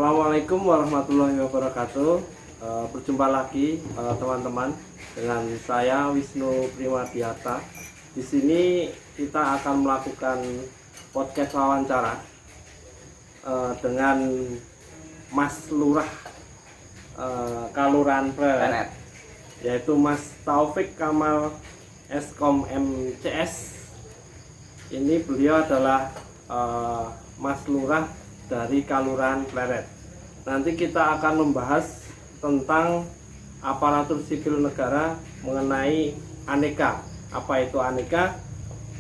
Assalamualaikum warahmatullahi wabarakatuh. Berjumpa lagi teman-teman dengan saya Wisnu Primadiata. Di sini kita akan melakukan podcast wawancara dengan Mas Lurah Kalurahan Pleret, yaitu Mas Taufik Kamal Eskom MCS. Ini beliau adalah Mas Lurah dari Kalurahan Pleret. Nanti kita akan membahas tentang aparatur sipil negara mengenai aneka. Apa itu aneka?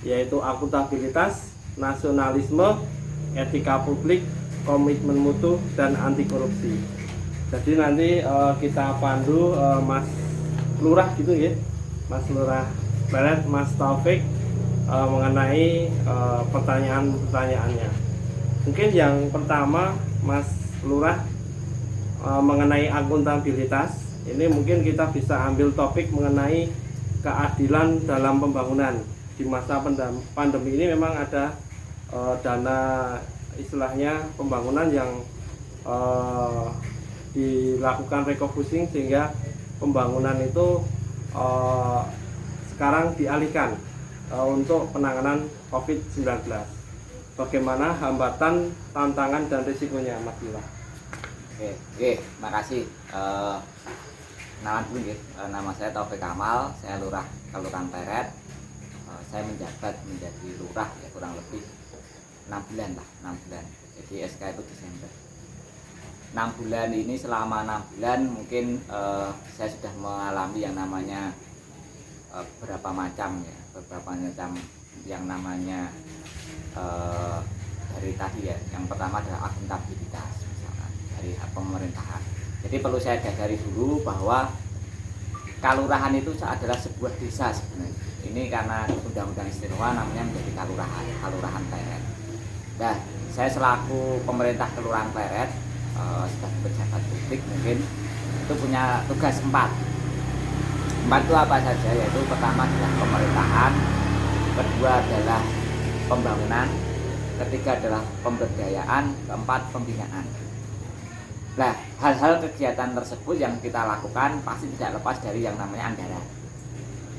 Yaitu akuntabilitas, nasionalisme, etika publik, komitmen mutu, dan anti korupsi. Jadi nanti kita pandu Mas Lurah gitu ya, Mas Lurah Pleret, Mas Taufik mengenai pertanyaan-pertanyaannya. Mungkin yang pertama Mas Lurah mengenai akuntabilitas. Ini mungkin kita bisa ambil topik mengenai keadilan dalam pembangunan. Di masa pandemi ini memang ada dana istilahnya pembangunan yang dilakukan refocusing sehingga pembangunan itu sekarang dialihkan untuk penanganan COVID-19. Bagaimana hambatan, tantangan, dan risikonya, Mas Lurah? Oke, makasih. Kenalan dulu ya. Nama saya Taufik Kamal, saya Lurah Kalurahan Pleret. Saya menjabat menjadi lurah ya kurang lebih 6 bulan lah, 6 bulan. Jadi SK itu Desember. 6 bulan ini, selama 6 bulan mungkin saya sudah mengalami yang namanya beberapa macam yang namanya dari tadi ya. Yang pertama adalah akuntabilitas misalkan dari pemerintahan. Jadi perlu saya dadari dulu bahwa kalurahan itu adalah sebuah desa sebenarnya. Ini karena undang-undang istimewa namanya menjadi Kalurahan Pleret. Nah, saya selaku pemerintah Kalurahan Pleret sebagai pejabat publik mungkin itu punya tugas 4 itu apa saja, yaitu pertama adalah pemerintahan, kedua adalah pembangunan, ketiga adalah pemberdayaan, keempat pembinaan. Nah, hal-hal kegiatan tersebut yang kita lakukan pasti tidak lepas dari yang namanya anggaran.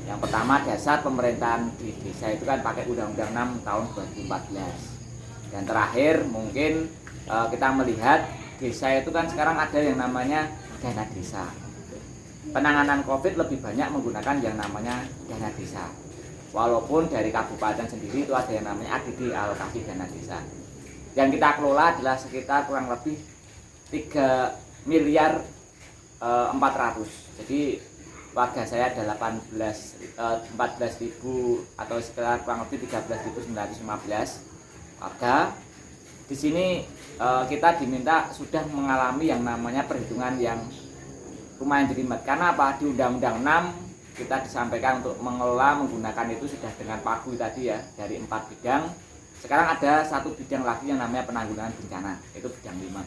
Yang pertama, dasar pemerintahan di desa itu kan pakai Undang-Undang 6 tahun 2014. Dan terakhir mungkin kita melihat desa itu kan sekarang ada yang namanya dana desa. Penanganan COVID lebih banyak menggunakan yang namanya dana desa. Walaupun dari kabupaten sendiri itu ada yang namanya ADD, alokasi dana desa. Yang kita kelola adalah sekitar kurang lebih 3 miliar 400. Jadi warga saya ada 14.000 atau sekitar kurang lebih 13.915 warga. Di sini kita diminta sudah mengalami yang namanya perhitungan yang lumayan jelimet. Karena apa? Di Undang-Undang 6 kita disampaikan untuk mengelola menggunakan itu sudah dengan pagu tadi ya, dari 4 bidang. Sekarang ada 1 bidang lagi yang namanya penanggulangan bencana, itu bidang 5.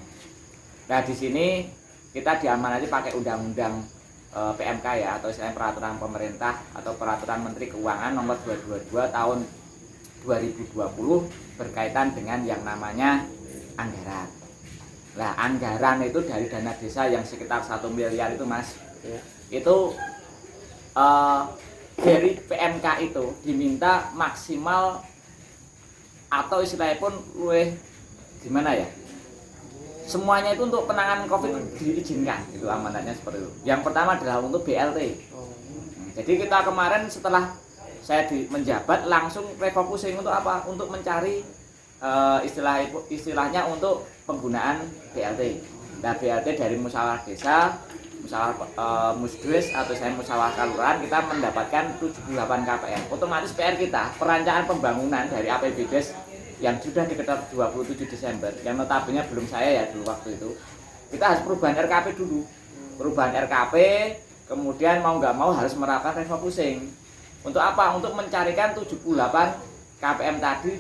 Nah, di sini kita diamanati pakai undang-undang PMK ya, atau istilahnya peraturan pemerintah atau peraturan Menteri Keuangan nomor 222 tahun 2020 berkaitan dengan yang namanya anggaran. Nah, anggaran itu dari dana desa yang sekitar 1 miliar itu Mas, itu dari PMK itu diminta maksimal atau istilahnya pun gimana ya, semuanya itu untuk penanganan COVID diizinkan, itu amanatnya seperti itu. Yang pertama adalah untuk BLT. Jadi kita kemarin setelah saya menjabat langsung refocusing untuk apa? Untuk mencari istilahnya untuk penggunaan BLT. Nah, BLT dari musyawarah desa, musyawarah musdes atau saya musyawarah kalurahan, kita mendapatkan 78 KPM. Otomatis PR kita perencanaan pembangunan dari APBDes yang sudah diketok 27 Desember, yang notabene belum saya ya dulu waktu itu. Kita harus perubahan RKP dulu. Perubahan RKP, kemudian mau nggak mau harus melakukan refocusing. Untuk apa? Untuk mencarikan 78 KPM tadi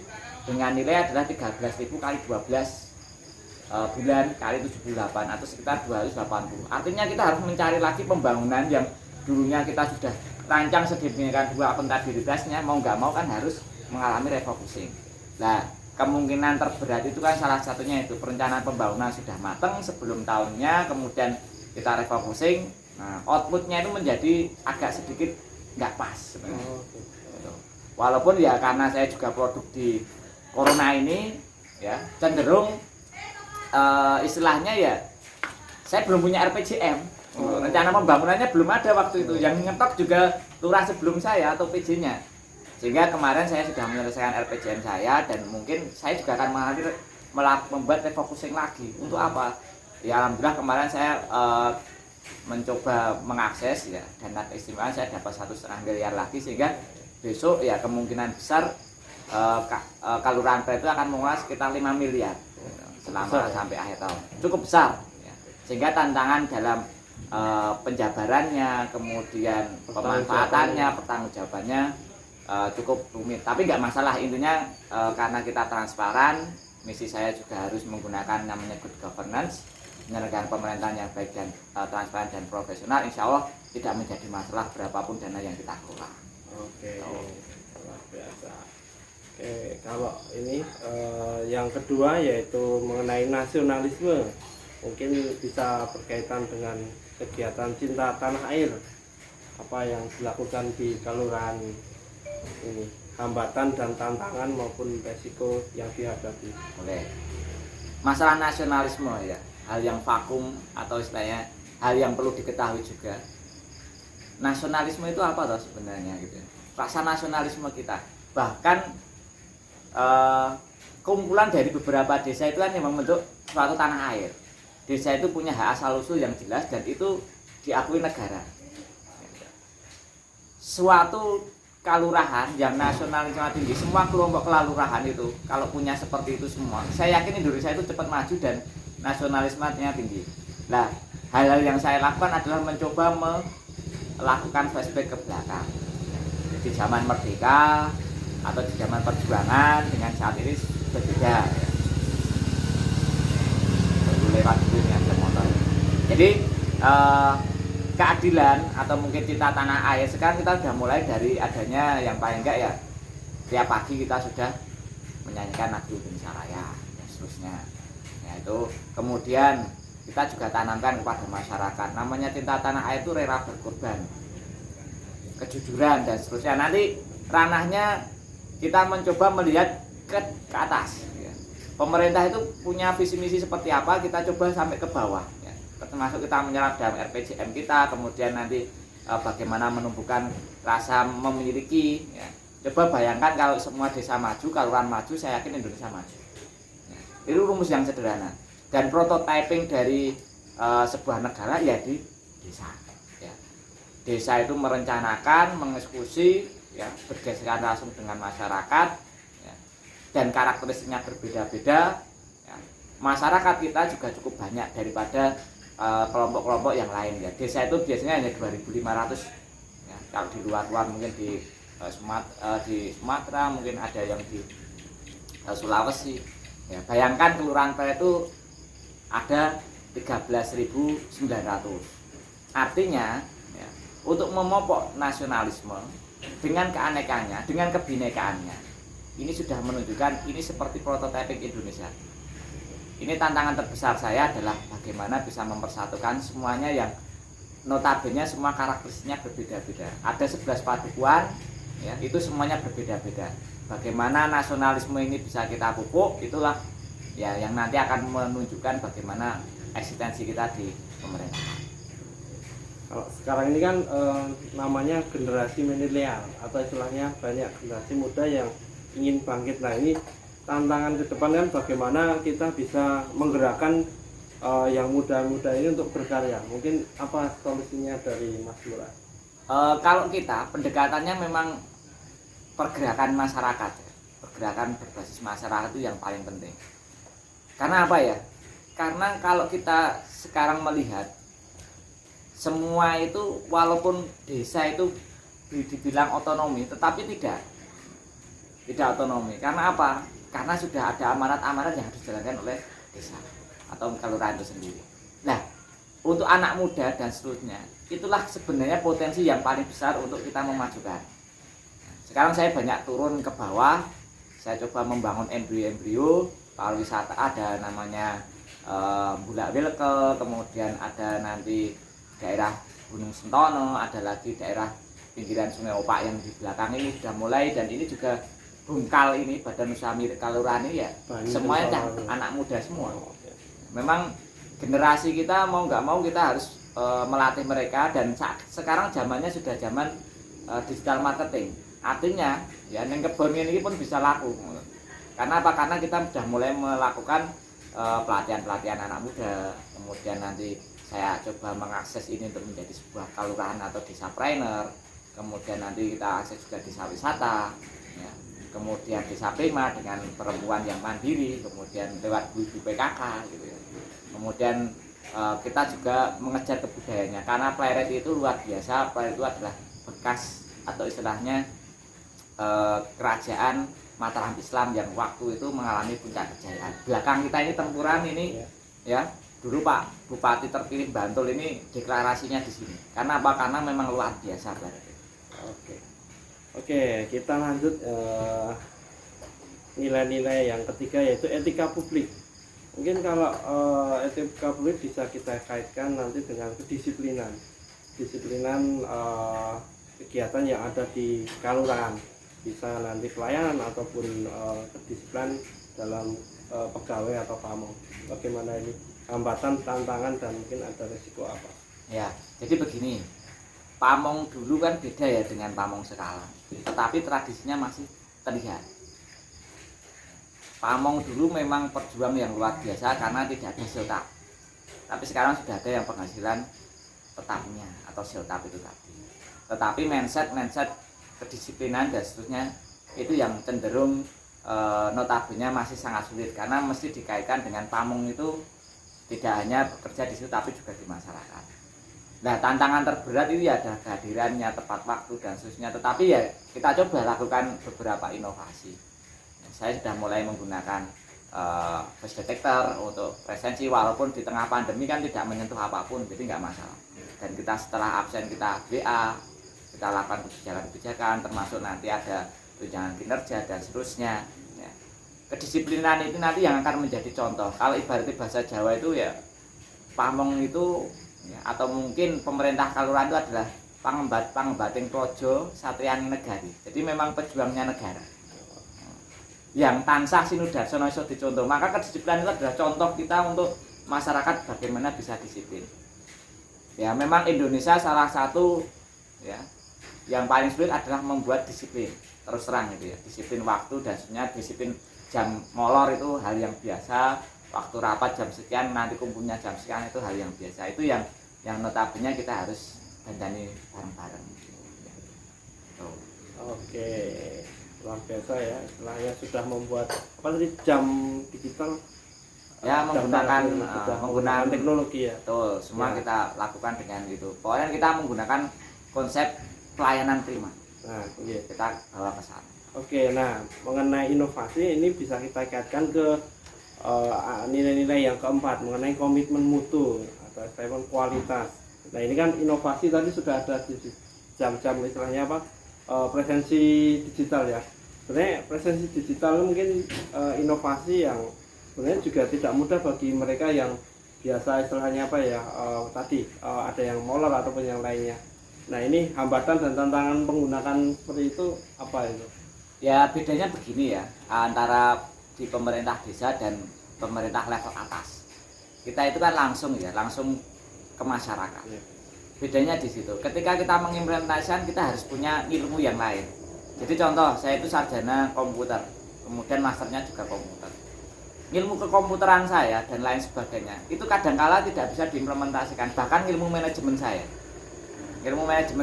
dengan nilai adalah 13.000 kali 12 bulan kali 78 atau sekitar 280. Artinya kita harus mencari lagi pembangunan yang dulunya kita sudah rancang sedemikian rupa akuntabilitasnya, mau nggak mau kan harus mengalami refocusing. Nah, kemungkinan terberat itu kan salah satunya itu perencanaan pembangunan sudah matang sebelum tahunnya, kemudian kita refocusing. Nah, outputnya itu menjadi agak sedikit nggak pas sebenarnya. Gitu. Walaupun ya karena saya juga produk di corona ini ya cenderung istilahnya ya saya belum punya RPJM. Rencana pembangunannya belum ada waktu itu. Yang ngetok juga lurah sebelum saya atau PJ-nya. Sehingga kemarin saya sudah menyelesaikan RPJM saya dan mungkin saya juga akan membuat refocusing lagi. Untuk apa? Ya alhamdulillah kemarin saya mencoba mengakses ya dana keistimewaan saya dapat 1,5 miliar lagi, sehingga besok ya kemungkinan besar Kelurahan Pret itu akan mengulas sekitar 5 miliar selama sampai akhir tahun. Cukup besar ya. Sehingga tantangan dalam penjabarannya, kemudian pemanfaatannya, pertanggungjawabannya cukup rumit, tapi nggak masalah. Intinya karena kita transparan, misi saya juga harus menggunakan namanya good governance, penyelenggaraan pemerintahan yang baik dan transparan dan profesional. Insya Allah tidak menjadi masalah berapapun dana yang kita kelola. Oke, luar biasa. Oke, kalau ini yang kedua yaitu mengenai nasionalisme, mungkin bisa berkaitan dengan kegiatan cinta tanah air, apa yang dilakukan di kelurahan ini, hambatan dan tantangan maupun resiko yang dihadapi. Boleh. Masalah nasionalisme ya, hal yang vakum atau istilahnya hal yang perlu diketahui juga. Nasionalisme itu apa toh sebenarnya gitu? Rasa nasionalisme kita, bahkan kumpulan dari beberapa desa itu kan yang membentuk suatu tanah air. Desa itu punya hak asal usul yang jelas dan itu diakui negara. Suatu kelurahan yang nasionalisme tinggi, semua kelompok kelurahan itu kalau punya seperti itu semua, saya yakin Indonesia itu cepat maju dan nasionalismenya tinggi. Nah, hal-hal yang saya lakukan adalah mencoba melakukan flashback ke belakang di zaman merdeka atau di zaman perjuangan dengan saat ini berbeda. Lewat dunia motor. Jadi keadilan atau mungkin cinta tanah air sekarang kita sudah mulai dari adanya yang paling enggak ya tiap pagi kita sudah menyanyikan lagu Indonesia Raya dan seterusnya. Ya itu kemudian kita juga tanamkan kepada masyarakat namanya cinta tanah air itu rela berkorban, kejujuran dan seterusnya. Nanti ranahnya kita mencoba melihat ke atas ya. Pemerintah itu punya visi misi seperti apa, kita coba sampai ke bawah ya. Termasuk kita menyerap dalam RPJM kita, kemudian nanti bagaimana menumbuhkan rasa memiliki ya. Coba bayangkan kalau semua desa maju, kelurahan maju, saya yakin Indonesia maju ya. Itu rumus yang sederhana dan prototyping dari sebuah negara ya di desa ya. Desa itu merencanakan, mengeksekusi ya, bergesekan langsung dengan masyarakat ya. Dan karakteristiknya berbeda-beda ya. Masyarakat kita juga cukup banyak daripada kelompok-kelompok yang lain ya. Desa itu biasanya hanya 2.500 ya. Kalau di luar-luar mungkin di Sumatera mungkin ada yang di Sulawesi ya. Bayangkan kelurahan Pret itu ada 13.900. Artinya ya, untuk memupuk nasionalisme dengan keanekannya, dengan kebinekaannya, ini sudah menunjukkan ini seperti prototyping Indonesia. Ini tantangan terbesar saya adalah bagaimana bisa mempersatukan semuanya yang notabene semua karakteristiknya berbeda-beda. Ada 11 padukuan, ya, itu semuanya berbeda-beda. Bagaimana nasionalisme ini bisa kita pupuk, itulah ya yang nanti akan menunjukkan bagaimana eksistensi kita di pemerintahan. Kalau sekarang ini kan namanya generasi milenial atau istilahnya banyak generasi muda yang ingin bangkit. Nah ini tantangan ke depan kan bagaimana kita bisa menggerakkan yang muda-muda ini untuk berkarya. Mungkin apa solusinya dari Mas Lurah? Kalau kita pendekatannya memang pergerakan masyarakat, pergerakan berbasis masyarakat itu yang paling penting. Karena apa ya? Karena kalau kita sekarang melihat semua itu walaupun desa itu dibilang otonomi, tetapi tidak otonomi. Karena apa? Karena sudah ada amanat-amanat yang harus dijalankan oleh desa atau kelurahan itu sendiri. Nah, untuk anak muda dan seterusnya, itulah sebenarnya potensi yang paling besar untuk kita memajukan. Sekarang saya banyak turun ke bawah, saya coba membangun embrio-embrio pariwisata. Ada namanya Bulak Wilke, kemudian ada nanti daerah Gunung Sentono, ada lagi daerah pinggiran Sungai Opak yang di belakang ini sudah mulai, dan ini juga Bungkal ini, Badan Usaha Milik Kelurahan ini ya semuanya anak muda semua. Memang generasi kita mau nggak mau kita harus melatih mereka, dan sekarang zamannya sudah zaman digital marketing. Artinya ya neng kebun ini pun bisa laku. Karena apa? Karena kita sudah mulai melakukan pelatihan-pelatihan anak muda. Kemudian nanti saya coba mengakses ini untuk menjadi sebuah kelurahan atau desa trainer. Kemudian nanti kita akses juga desa wisata, ya. Kemudian desa prima dengan perempuan yang mandiri, kemudian lewat ibu PKK gitu ya. Kemudian kita juga mengejar kebudayaannya, karena Pleret itu luar biasa. Pleret itu adalah bekas atau istilahnya kerajaan Mataram Islam yang waktu itu mengalami puncak kejayaan. Belakang kita ini tempuran ini ya. Dulu Pak Bupati terpilih Bantul ini deklarasinya di sini. Karena apa? Karena memang luar biasa berarti. Oke, kita lanjut nilai-nilai yang ketiga, yaitu etika publik. Mungkin kalau etika publik bisa kita kaitkan nanti dengan kedisiplinan. Disiplinan kegiatan yang ada di kelurahan, bisa nanti pelayanan ataupun kedisiplinan dalam pegawai atau pamong. Bagaimana ini hambatan, tantangan, dan mungkin ada resiko apa? Ya, jadi begini, pamong dulu kan beda ya dengan pamong sekarang, tetapi tradisinya masih terlihat. Pamong dulu memang perjuang yang luar biasa karena tidak ada siltap, tapi sekarang sudah ada yang penghasilan tetapnya atau siltap itu tadi. Tetapi mindset kedisiplinan dan seterusnya itu yang cenderung notabene masih sangat sulit, karena mesti dikaitkan dengan pamong itu tidak hanya bekerja di situ tapi juga di masyarakat. Nah, tantangan terberat itu ya ada kehadirannya, tepat waktu dan seterusnya. Tetapi ya kita coba lakukan beberapa inovasi. Saya sudah mulai menggunakan face detector untuk presensi, walaupun di tengah pandemi kan tidak menyentuh apapun, jadi nggak masalah. Dan kita setelah absen kita WA, kita lakukan kebijakan-kebijakan, termasuk nanti ada tunjangan kinerja dan seterusnya. Ya. Kedisiplinan itu nanti yang akan menjadi contoh. Kalau ibaratnya bahasa Jawa itu ya pamong itu ya, atau mungkin pemerintah kelurahan itu adalah pangembating projo satriyaning negari. Jadi memang pejuangnya negara. Yang tansah Sinudarsono iso dicontoh. Maka kedisiplinan itu adalah contoh kita untuk masyarakat bagaimana bisa disiplin. Ya memang Indonesia salah satu ya yang paling sulit adalah membuat disiplin. Terus terang gitu ya, disiplin waktu dan sebenarnya disiplin jam molor itu hal yang biasa. Waktu rapat jam sekian, nanti kumpulnya jam sekian, itu hal yang biasa. Itu yang notabene kita harus dandani bareng-bareng. Oke, luar biasa ya. Istilahnya sudah membuat apa tadi, jam digital ya, menggunakan teknologi ya. Betul, semua ya. Kita lakukan dengan itu. Pokoknya kita menggunakan konsep pelayanan prima. Nah, iya. Kita bawa ke sana. Oke, nah mengenai inovasi ini bisa kita kaitkan ke nilai-nilai yang keempat, mengenai komitmen mutu atau kualitas. Nah ini kan inovasi tadi sudah ada di jam-jam istilahnya apa, presensi digital ya. Sebenarnya presensi digital mungkin inovasi yang sebenarnya juga tidak mudah bagi mereka yang biasa istilahnya apa ya, tadi ada yang molor ataupun yang lainnya. Nah ini hambatan dan tantangan penggunaan seperti itu apa itu? Ya bedanya begini ya, antara di pemerintah desa dan pemerintah level atas. Kita itu kan langsung ke masyarakat. Bedanya di situ. Ketika kita mengimplementasikan, kita harus punya ilmu yang lain. Jadi contoh, saya itu sarjana komputer, kemudian masternya juga komputer. Ilmu kekomputeran saya dan lain sebagainya itu kadangkala tidak bisa diimplementasikan. Bahkan ilmu manajemen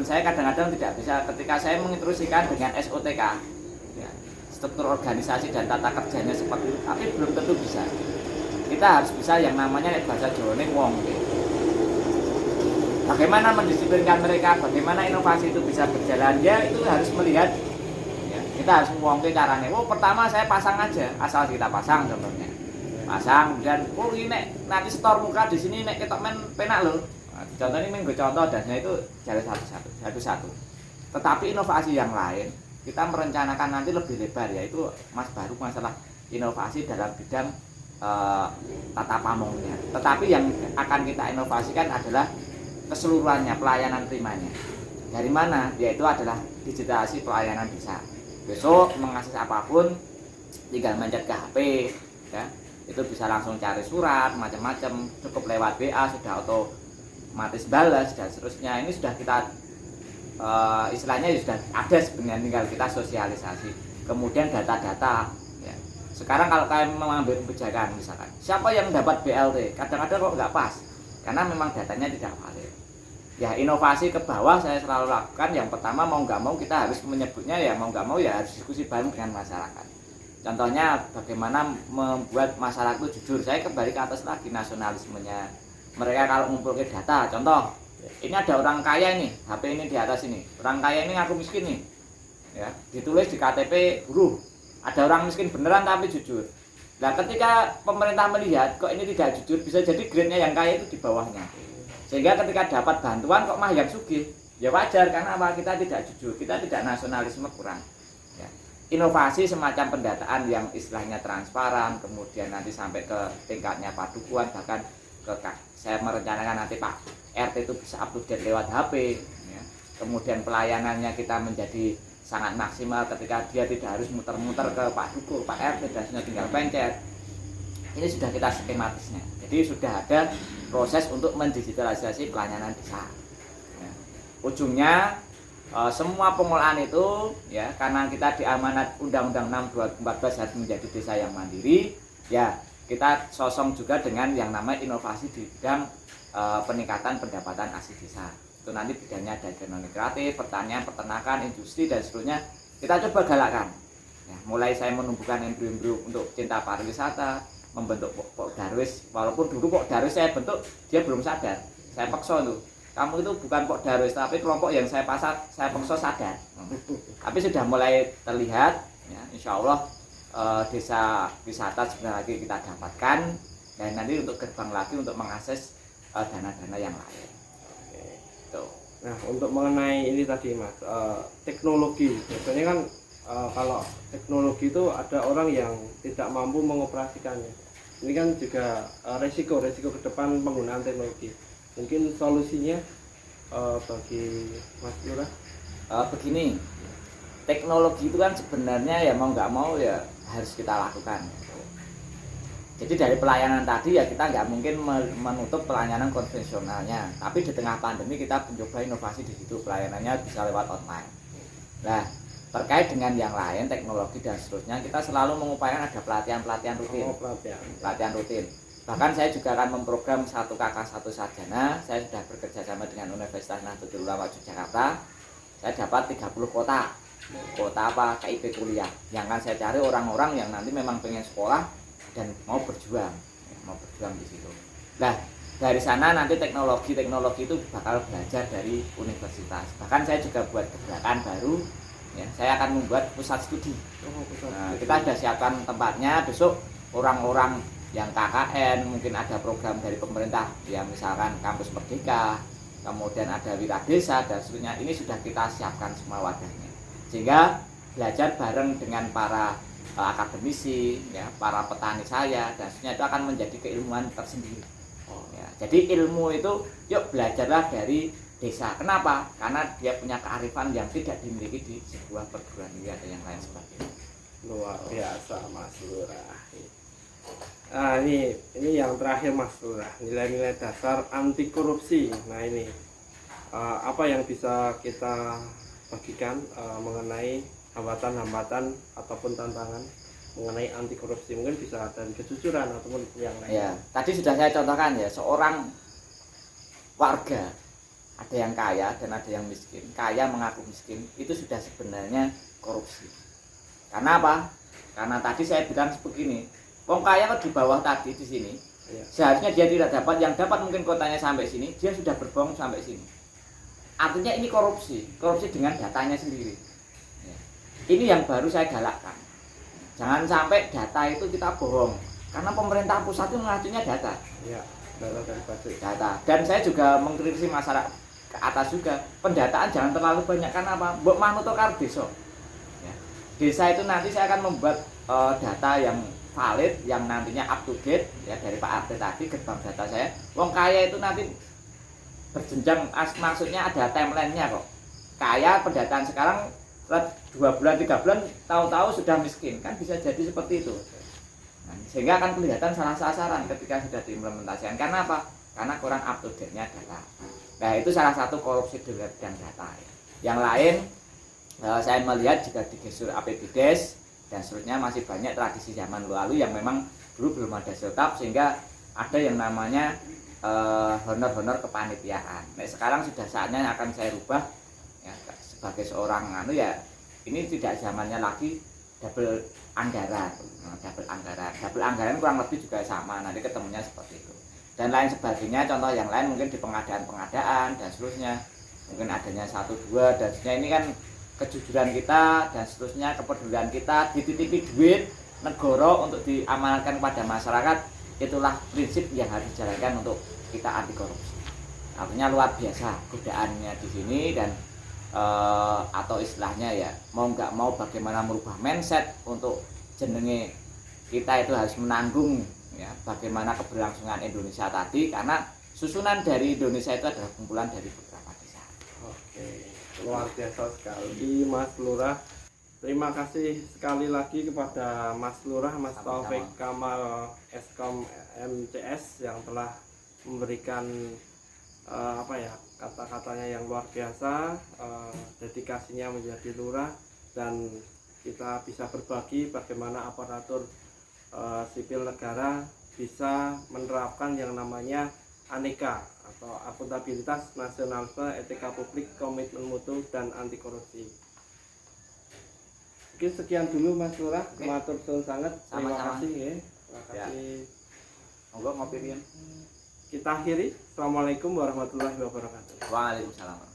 saya kadang-kadang tidak bisa ketika saya menginstruksikan dengan SOTK ya, struktur organisasi dan tata kerjanya seperti itu, tapi belum tentu bisa. Kita harus bisa yang namanya bahasa Jawa ini wong. Bagaimana mendisiplinkan mereka, bagaimana inovasi itu bisa berjalan, ya itu harus melihat ya, kita harus ngomongin caranya. Oh pertama saya pasang aja, asal kita pasang contohnya, pasang dan oh ini nanti store muka di sini nek ketok men penak loh. Nah, contoh ini minggu contoh dannya itu jalan satu-satu. Tetapi inovasi yang lain kita merencanakan nanti lebih lebar, yaitu Mas Baru masalah inovasi dalam bidang tata pamongnya. Tetapi yang akan kita inovasikan adalah keseluruhannya, pelayanan primanya. Dari mana? Yaitu adalah digitalisasi pelayanan desa. Besok mengakses apapun tinggal mencet ke HP, ya, itu bisa langsung cari surat macam-macam, cukup lewat WA sudah otomatis balas dan seterusnya. Ini sudah kita istilahnya sudah ada sebenarnya, tinggal kita sosialisasi. Kemudian data-data, ya. Sekarang kalau kalian mengambil kebijakan misalkan siapa yang dapat BLT, kadang-kadang kok nggak pas karena memang datanya tidak valid. Ya, inovasi ke bawah saya selalu lakukan. Yang pertama, mau nggak mau kita harus menyebutnya, ya mau nggak mau ya harus diskusi bareng dengan masyarakat. Contohnya bagaimana membuat masyarakat itu jujur. Saya kembali ke atas lagi, nasionalismenya. Mereka kalau ngumpul ke data, contoh ini ada orang kaya ini, HP ini di atas ini, orang kaya ini ngaku miskin nih, ya, ditulis di KTP buruh, ada orang miskin beneran tapi jujur. Nah, ketika pemerintah melihat kok ini tidak jujur, bisa jadi grade-nya yang kaya itu di bawahnya. Sehingga ketika dapat bantuan kok mah yang sugih, ya wajar karena apa? Kita tidak jujur, kita tidak nasionalisme kurang. Ya. Inovasi semacam pendataan yang istilahnya transparan, kemudian nanti sampai ke tingkatnya padukuhan, bahkan ke saya merencanakan nanti Pak RT itu bisa update lewat HP. Ya. Kemudian pelayanannya kita menjadi sangat maksimal ketika dia tidak harus muter-muter ke Pak Duku, Pak RT, dan tinggal pencet. Ini sudah kita skematisnya. Jadi sudah ada proses untuk mendigitalisasi pelayanan desa. Ya. Ujungnya semua pengolahan itu, ya, karena kita diamanat Undang-Undang 6 2014 harus menjadi desa yang mandiri, ya kita sosong juga dengan yang namanya inovasi di bidang peningkatan pendapatan asli desa. Itu nanti bidangnya ada ekonomi kreatif, pertanian, peternakan, industri dan seterusnya. Kita coba galakkan. Ya, mulai saya menumbuhkan embrio-embrio untuk cinta pariwisata, membentuk Pok Darwis. Walaupun dulu Pok Darwis saya bentuk dia belum sadar. Saya paksa tuh. Kamu itu bukan Pok Darwis, tapi kelompok yang saya paksa sadar. Tapi sudah mulai terlihat, ya, insya Allah desa wisata sebentar lagi kita dapatkan, dan nanti untuk gerbang lagi untuk mengakses dana-dana yang lain. Tuh. Nah, untuk mengenai ini tadi Mas, teknologi. Biasanya kan kalau teknologi itu ada orang yang tidak mampu mengoperasikannya. Ini kan juga resiko ke depan penggunaan teknologi. Mungkin solusinya bagi Mas Lurah? Begini, teknologi itu kan sebenarnya ya mau nggak mau ya harus kita lakukan. Jadi dari pelayanan tadi ya kita nggak mungkin menutup pelayanan konvensionalnya. Tapi di tengah pandemi kita mencoba inovasi di situ, pelayanannya bisa lewat online. Nah, terkait dengan yang lain, teknologi dan seterusnya, kita selalu mengupayakan ada pelatihan rutin. Pelatihan rutin. Bahkan saya juga akan memprogram 1 kakak 1 sarjana. Saya sudah bekerja sama dengan Universitas Nahdlatul Ulama Yogyakarta. Saya dapat 30 kota. Kota apa? KIP kuliah. Yang akan saya cari orang-orang yang nanti memang pengen sekolah dan mau berjuang di situ. Nah, dari sana nanti teknologi itu bakal belajar dari universitas. Bahkan saya juga buat gerakan baru. Ya, saya akan membuat pusat studi. Nah, kita sudah siapkan tempatnya. Besok orang-orang yang KKN, mungkin ada program dari pemerintah, ya misalkan Kampus Merdeka, kemudian ada Wira Desa dan seterusnya. Ini sudah kita siapkan semua wadahnya. Sehingga belajar bareng dengan para akademisi, ya, para petani saya dan seterusnya, itu akan menjadi keilmuan tersendiri. Ya, jadi ilmu itu yuk belajarlah dari desa. Kenapa? Karena dia punya kearifan yang tidak dimiliki di sebuah perguruan tinggi atau yang lain sebagainya. Luar biasa Mas Lurah. Nah, ini yang terakhir Mas Lurah, nilai-nilai dasar anti korupsi. Nah, ini apa yang bisa kita bagikan mengenai hambatan-hambatan ataupun tantangan mengenai anti korupsi, mungkin bisa dari kejujuran ataupun yang lain. Ya, tadi sudah saya contohkan ya, seorang warga ada yang kaya dan ada yang miskin. Kaya mengaku miskin itu sudah sebenarnya korupsi. Karena apa? Karena tadi saya bilang begini, wong kaya kok di bawah tadi di sini, ya. Seharusnya dia tidak dapat, yang dapat mungkin kotanya sampai sini, dia sudah berbohong sampai sini. Artinya ini korupsi dengan datanya sendiri. Ya. Ini yang baru saya galakkan. Jangan sampai data itu kita bohong, karena pemerintah pusat itu mengacunya data. Ya, data. Dan saya juga mengkritisi masyarakat ke atas juga, pendataan jangan terlalu banyak. Karena apa? Mbok manut karo desa. Ya. Desa itu nanti saya akan membuat data yang valid, yang nantinya up to date ya dari Pak RT tadi, gerbang data saya. Wong kaya itu nanti berjenjang, maksudnya ada timelinenya kok. Kaya pendataan sekarang 2 bulan 3 bulan tahu-tahu sudah miskin, kan bisa jadi seperti itu. Nah, sehingga akan kelihatan salah sasaran ketika sudah diimplementasikan. Karena apa? Karena kurang up to date-nya data. Nah, itu salah satu korupsi di bidang data ya. Yang lain saya melihat juga di gesur APBDes dan seterusnya masih banyak tradisi zaman lalu yang memang dulu belum ada setap, sehingga ada yang namanya honor-honor kepanitiaan. Nah, sekarang sudah saatnya akan saya rubah ya, sebagai seorang ya ini tidak zamannya lagi double anggaran. Double anggaran kurang lebih juga sama, nanti ketemunya seperti itu. Dan lain sebagainya, contoh yang lain mungkin di pengadaan dan seterusnya. Mungkin adanya 1, 2 dan seterusnya. Ini kan kejujuran kita dan seterusnya, kepedulian kita, dititipi duit negara untuk diamanatkan kepada masyarakat. Itulah prinsip yang harus dijalankan untuk kita anti korupsi. Artinya luar biasa godaannya di sini, dan atau istilahnya ya mau nggak mau bagaimana merubah mindset untuk jenenge kita itu harus menanggung ya bagaimana keberlangsungan Indonesia tadi, karena susunan dari Indonesia itu adalah kumpulan dari beberapa desa. Oke, luar biasa sekali Mas Lurah. Terima kasih sekali lagi kepada Mas Lurah, Mas Taufik Kamal Eskom MCS yang telah memberikan kata-katanya yang luar biasa, dedikasinya menjadi lurah, dan kita bisa berbagi bagaimana aparatur sipil negara bisa menerapkan yang namanya ANEKA atau akuntabilitas nasionalisme, etika publik, komitmen mutu, dan anti korupsi. Oke, sekian dulu Mas Lurah. Matur suwun sangat. Terima kasih ya. Terima kasih. Monggo ngopi riyen. Kita akhiri. Assalamualaikum warahmatullahi wabarakatuh. Waalaikumsalam.